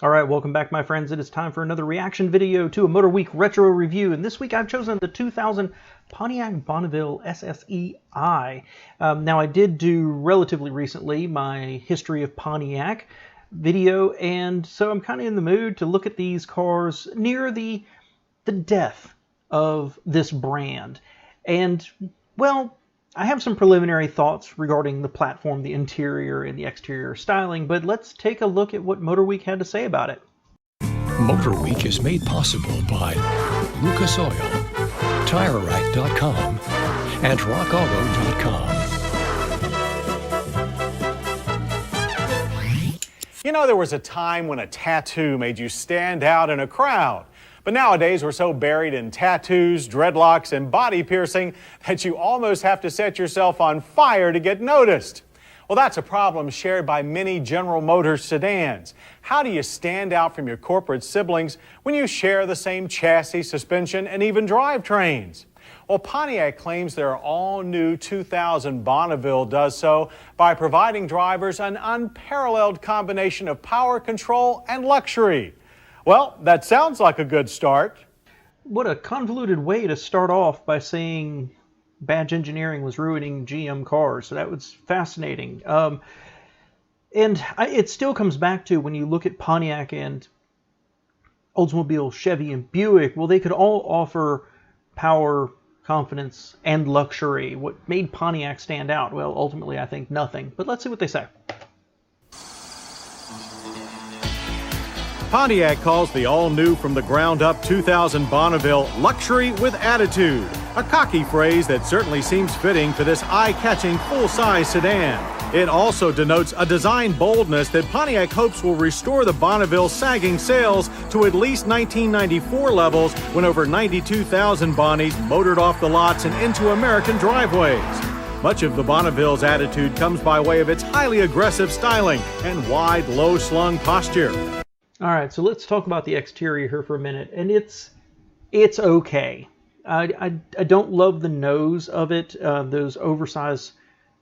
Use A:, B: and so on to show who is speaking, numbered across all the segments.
A: All right, welcome back, my friends. It is time for another reaction video to a MotorWeek retro review, and this week I've chosen the 2000 Pontiac Bonneville SSEi. Now, I did do relatively recently my history of Pontiac video, and so I'm kind of in the mood to look at these cars near the death of this brand. And, well, I have some preliminary thoughts regarding the platform, the interior, and the exterior styling, but let's take a look at what MotorWeek had to say about it.
B: MotorWeek is made possible by Lucas Oil, TireRack.com, and RockAuto.com.
C: You know, there was a time when a tattoo made you stand out in a crowd. But nowadays, we're so buried in tattoos, dreadlocks, and body piercing that you almost have to set yourself on fire to get noticed. Well, that's a problem shared by many General Motors sedans. How do you stand out from your corporate siblings when you share the same chassis, suspension, and even drivetrains? Well, Pontiac claims their all-new 2000 Bonneville does so by providing drivers an unparalleled combination of power, control, and luxury. Well, that sounds like a good start.
A: What a convoluted way to start off by saying badge engineering was ruining GM cars. So that was fascinating. It still comes back to when you look at Pontiac and Oldsmobile, Chevy, and Buick, well, they could all offer power, confidence, and luxury. What made Pontiac stand out? Well, ultimately, I think nothing. But let's see what they say.
C: Pontiac calls the all-new from the ground-up 2000 Bonneville luxury with attitude, a cocky phrase that certainly seems fitting for this eye-catching full-size sedan. It also denotes a design boldness that Pontiac hopes will restore the Bonneville's sagging sales to at least 1994 levels when over 92,000 Bonnies motored off the lots and into American driveways. Much of the Bonneville's attitude comes by way of its highly aggressive styling and wide, low-slung posture.
A: All right, so let's talk about the exterior here for a minute, and it's okay. I don't love the nose of it, those oversized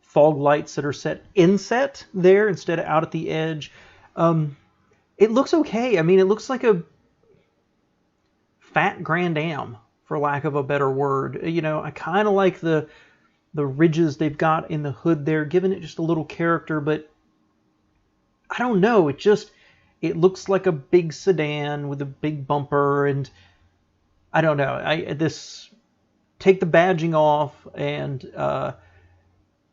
A: fog lights that are set inset there instead of out at the edge. It looks okay. I mean, it looks like a fat Grand Am, for lack of a better word. You know, I kind of like the ridges they've got in the hood there, giving it just a little character, but I don't know, it looks like a big sedan with a big bumper, and I don't know. Take the badging off, and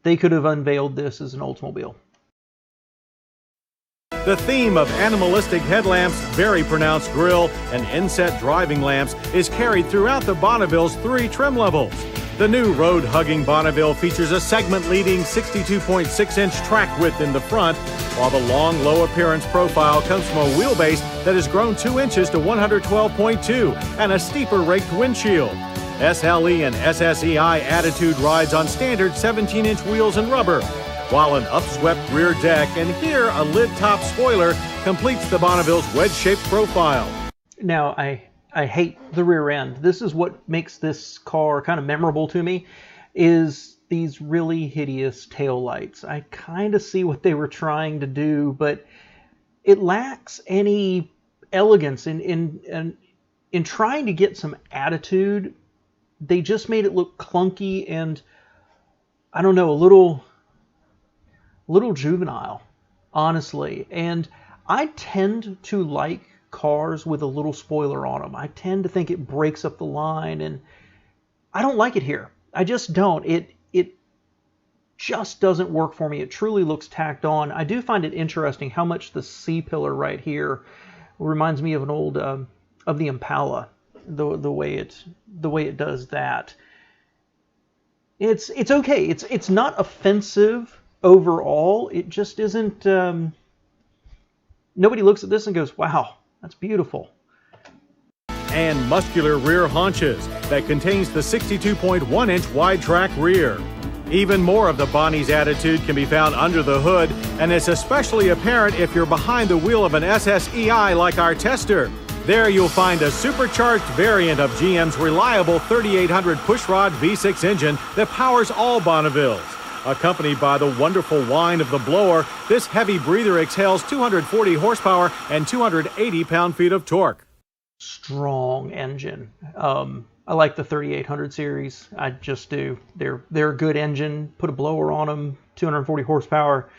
A: they could have unveiled this as an Oldsmobile.
C: The theme of animalistic headlamps, very pronounced grille, and inset driving lamps is carried throughout the Bonneville's 3 trim levels. The new road-hugging Bonneville features a segment-leading 62.6-inch track width in the front, while the long, low-appearance profile comes from a wheelbase that has grown 2 inches to 112.2 and a steeper raked windshield. SLE and SSEi attitude rides on standard 17-inch wheels and rubber, while an upswept rear deck and here a lid-top spoiler completes the Bonneville's wedge-shaped profile.
A: Now, I hate the rear end. This is what makes this car kind of memorable to me, is these really hideous tail lights. I kind of see what they were trying to do, but it lacks any elegance in trying to get some attitude. They just made it look clunky and, I don't know, a little juvenile, honestly. And I tend to like cars with a little spoiler on them. I tend to think it breaks up the line, and I don't like it here. I just don't. It just doesn't work for me. It truly looks tacked on. I do find it interesting how much the C-pillar right here reminds me of an old of the Impala. The way it does that. It's okay. It's not offensive overall. It just isn't. Nobody looks at this and goes, "Wow, that's beautiful."
C: And muscular rear haunches that contains the 62.1-inch wide track rear. Even more of the Bonnie's attitude can be found under the hood, and it's especially apparent if you're behind the wheel of an SSEi like our tester. There you'll find a supercharged variant of GM's reliable 3800 pushrod V6 engine that powers all Bonnevilles. Accompanied by the wonderful whine of the blower, this heavy breather exhales 240 horsepower and 280 pound-feet of torque.
A: Strong engine. I like the 3800 series. I just do. They're a good engine. Put a blower on them, 240 horsepower.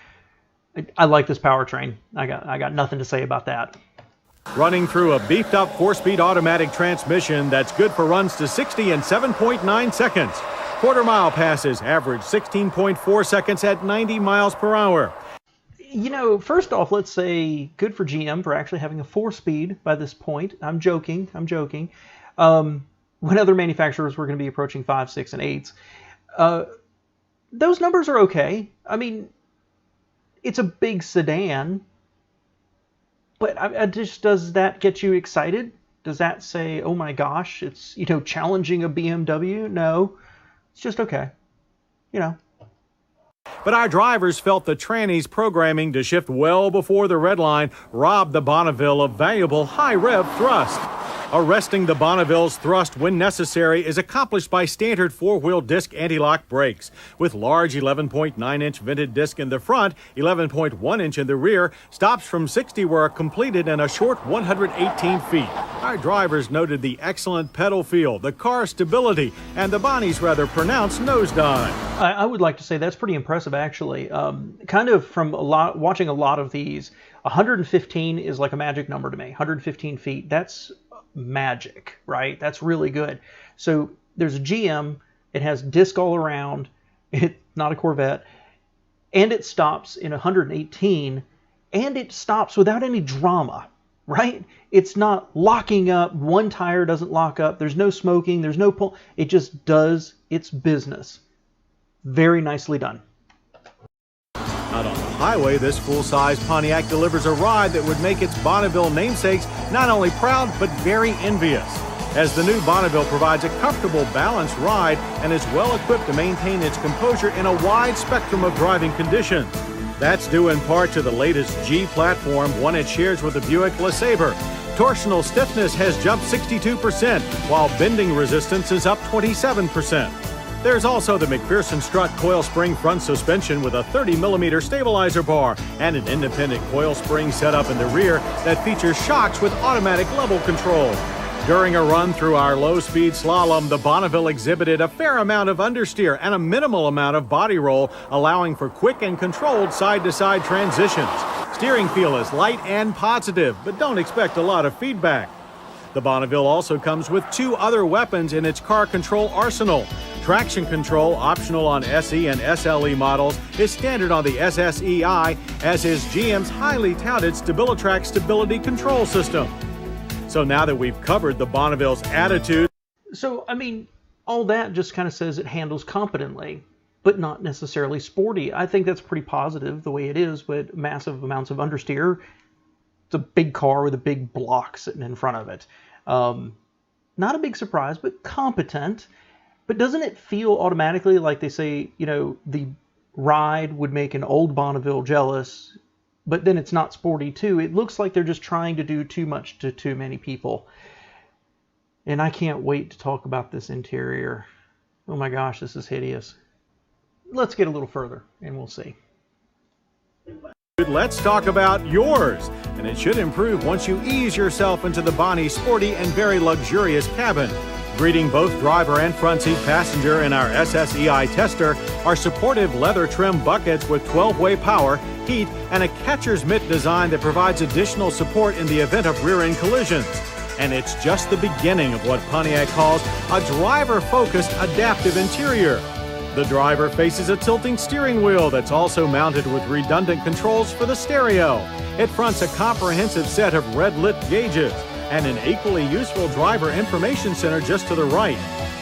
A: I like this powertrain. I got nothing to say about that.
C: Running through a beefed-up 4-speed automatic transmission that's good for runs to 60 in 7.9 seconds. Quarter-mile passes average 16.4 seconds at 90 miles per hour.
A: You know, first off, let's say good for GM for actually having a 4-speed by this point. I'm joking. When other manufacturers were going to be approaching 5, 6, and 8s. Those numbers are okay. I mean, it's a big sedan, but does that get you excited? Does that say, oh my gosh, it's, challenging a BMW? No, it's just okay,
C: But our drivers felt the tranny's programming to shift well before the red line robbed the Bonneville of valuable high-rev thrust. Arresting the Bonneville's thrust when necessary is accomplished by standard 4-wheel disc anti-lock brakes. With large 11.9-inch vented disc in the front, 11.1-inch in the rear, stops from 60 were completed in a short 118 feet. Our drivers noted the excellent pedal feel, the car stability, and the Bonnie's rather pronounced nosedive.
A: I would like to say that's pretty impressive, actually. Kind of from watching a lot of these, 115 is like a magic number to me. 115 feet, that's magic, right? That's really good. So there's a GM, it has disc all around, it's not a Corvette, and it stops in 118, and it stops without any drama, right? It's not locking up, one tire doesn't lock up, there's no smoking, there's no pull, it just does its business. Very nicely done.
C: Out on the highway, this full-size Pontiac delivers a ride that would make its Bonneville namesakes not only proud, but very envious. As the new Bonneville provides a comfortable, balanced ride and is well equipped to maintain its composure in a wide spectrum of driving conditions. That's due in part to the latest G platform, one it shares with the Buick LeSabre. Torsional stiffness has jumped 62%, while bending resistance is up 27%. There's also the McPherson Strut coil spring front suspension with a 30mm stabilizer bar and an independent coil spring setup in the rear that features shocks with automatic level control. During a run through our low-speed slalom, the Bonneville exhibited a fair amount of understeer and a minimal amount of body roll, allowing for quick and controlled side-to-side transitions. Steering feel is light and positive, but don't expect a lot of feedback. The Bonneville also comes with 2 other weapons in its car control arsenal. Traction control, optional on SE and SLE models, is standard on the SSEi, as is GM's highly touted StabiliTrak stability control system. So now that we've covered the Bonneville's attitude...
A: So, I mean, all that just kind of says it handles competently, but not necessarily sporty. I think that's pretty positive the way it is, with massive amounts of understeer. It's a big car with a big block sitting in front of it. Not a big surprise, but competent. But doesn't it feel automatically like they say, the ride would make an old Bonneville jealous, but then it's not sporty too? It looks like they're just trying to do too much to too many people. And I can't wait to talk about this interior. Oh my gosh, this is hideous. Let's get a little further and we'll see.
C: Let's talk about yours. And it should improve once you ease yourself into the Bonnie sporty and very luxurious cabin. Greeting both driver and front seat passenger in our SSEi tester are supportive leather trim buckets with 12-way power, heat, and a catcher's mitt design that provides additional support in the event of rear-end collisions. And it's just the beginning of what Pontiac calls a driver-focused adaptive interior. The driver faces a tilting steering wheel that's also mounted with redundant controls for the stereo. It fronts a comprehensive set of red-lit gauges and an equally useful driver information center just to the right,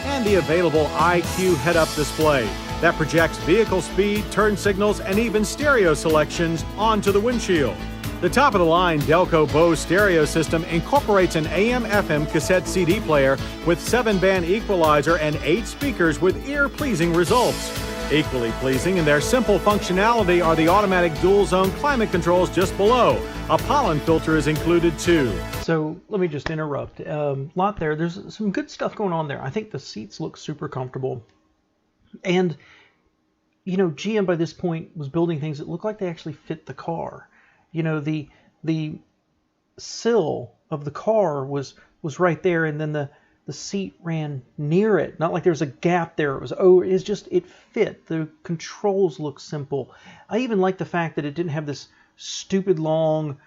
C: and the available IQ head-up display that projects vehicle speed, turn signals, and even stereo selections onto the windshield. The top-of-the-line Delco Bose stereo system incorporates an AM/FM cassette CD player with 7-band equalizer and 8 speakers with ear-pleasing results. Equally pleasing in their simple functionality are the automatic dual-zone climate controls just below. A pollen filter is included too.
A: So let me just interrupt. Lot there. There's some good stuff going on there. I think the seats look super comfortable. And, you know, GM by this point was building things that looked like they actually fit the car. You know, the sill of the car was right there, and then the seat ran near it. Not like there was a gap there. It fit. The controls looked simple. I even liked the fact that it didn't have this stupid long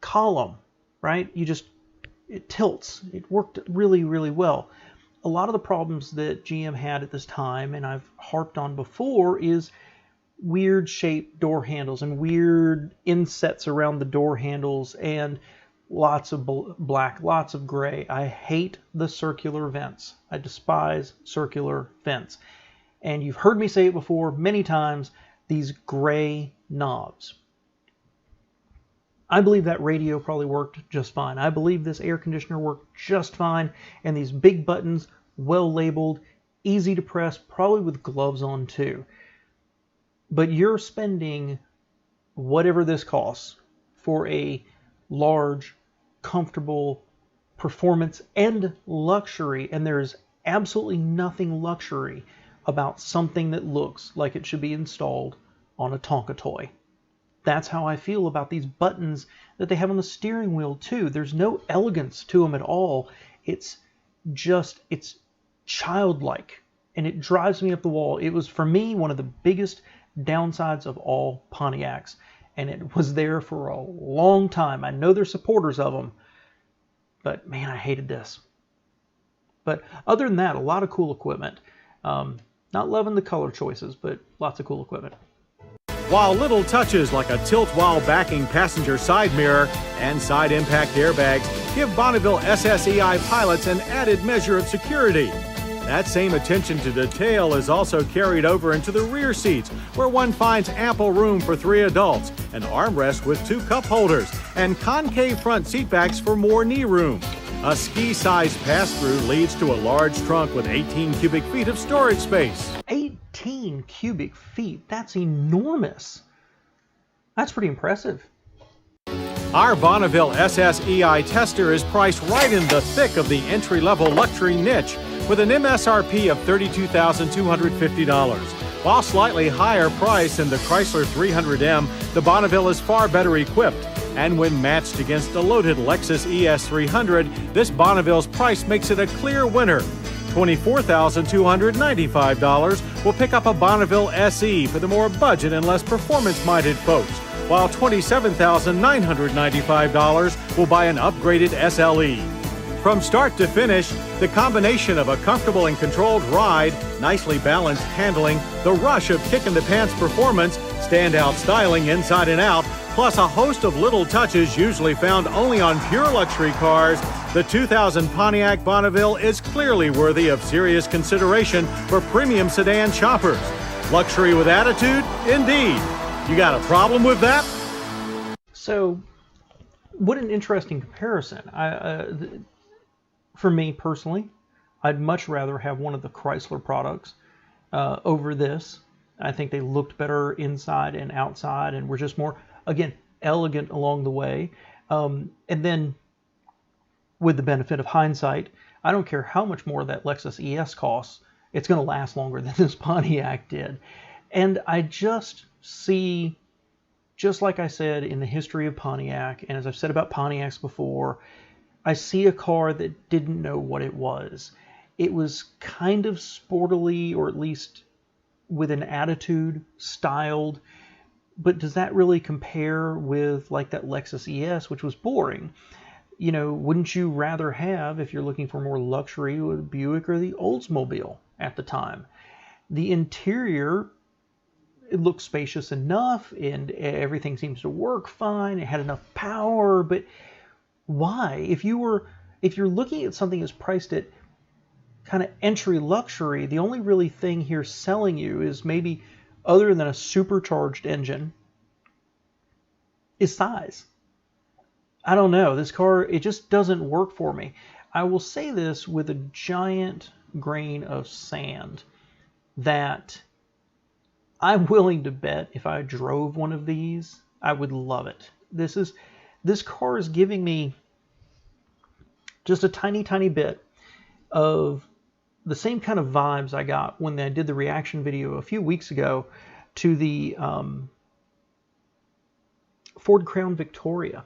A: column, right? It tilts. It worked really, really well. A lot of the problems that GM had at this time, and I've harped on before, is weird shaped door handles and weird insets around the door handles and lots of black, lots of gray. I hate the circular vents. I despise circular vents. And you've heard me say it before many times, these gray knobs. I believe that radio probably worked just fine. I believe this air conditioner worked just fine. And these big buttons, well labeled, easy to press, probably with gloves on too. But you're spending whatever this costs for a large, comfortable performance and luxury. And there's absolutely nothing luxury about something that looks like it should be installed on a Tonka toy. That's how I feel about these buttons that they have on the steering wheel too. There's no elegance to them at all. It's childlike, and it drives me up the wall. It was, for me, one of the biggest downsides of all Pontiacs, and it was there for a long time. I know they're supporters of them, but man, I hated this. But other than that, a lot of cool equipment. Not loving the color choices, but lots of cool equipment.
C: While little touches like a tilt while backing passenger side mirror and side impact airbags give Bonneville SSEi pilots an added measure of security, that same attention to detail is also carried over into the rear seats, where one finds ample room for 3 adults, an armrest with 2 cup holders, and concave front seatbacks for more knee room. A ski-sized pass-through leads to a large trunk with 18 cubic feet of storage space.
A: 18 cubic feet? That's enormous. That's pretty impressive.
C: Our Bonneville SSEi tester is priced right in the thick of the entry-level luxury niche with an MSRP of $32,250. While slightly higher priced than the Chrysler 300M, the Bonneville is far better equipped. And when matched against a loaded Lexus ES300, this Bonneville's price makes it a clear winner. $24,295 will pick up a Bonneville SE for the more budget and less performance-minded folks, while $27,995 will buy an upgraded SLE. From start to finish, the combination of a comfortable and controlled ride, nicely balanced handling, the rush of kick-in-the-pants performance, standout styling inside and out, plus a host of little touches usually found only on pure luxury cars, the 2000 Pontiac Bonneville is clearly worthy of serious consideration for premium sedan shoppers. Luxury with attitude? Indeed. You got a problem with that?
A: So, what an interesting comparison. For me personally, I'd much rather have one of the Chrysler products over this. I think they looked better inside and outside and were just more, again, elegant along the way. And then, with the benefit of hindsight, I don't care how much more that Lexus ES costs, it's going to last longer than this Pontiac did. And I just see, just like I said in the history of Pontiac, and as I've said about Pontiacs before, I see a car that didn't know what it was. It was kind of sportily, or at least with an attitude, styled. But does that really compare with like that Lexus ES, which was boring? You know, wouldn't you rather have, if you're looking for more luxury, the Buick or the Oldsmobile at the time? The interior, it looked spacious enough, and everything seems to work fine. It had enough power, but why? If you're looking at something that's priced at kind of entry luxury, the only really thing here selling you is maybe, other than a supercharged engine, is size. I don't know. This car, it just doesn't work for me. I will say this with a giant grain of sand, that I'm willing to bet if I drove one of these, I would love it. This car is giving me just a tiny, tiny bit of the same kind of vibes I got when I did the reaction video a few weeks ago to the Ford Crown Victoria,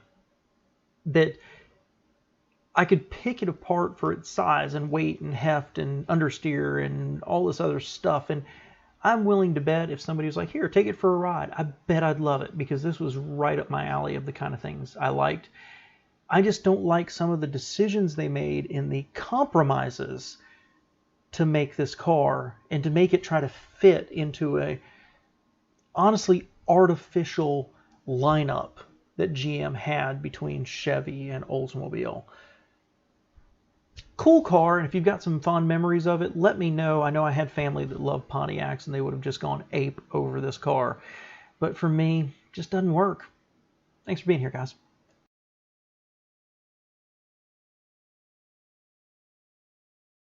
A: that I could pick it apart for its size and weight and heft and understeer and all this other stuff. And I'm willing to bet if somebody was like, here, take it for a ride, I bet I'd love it, because this was right up my alley of the kind of things I liked. I just don't like some of the decisions they made in the compromises to make this car and to make it try to fit into a honestly artificial lineup that GM had between Chevy and Oldsmobile. Cool car, and if you've got some fond memories of it, let me know. I know I had family that loved Pontiacs, and they would have just gone ape over this car. But for me, it just doesn't work. Thanks for being here, guys.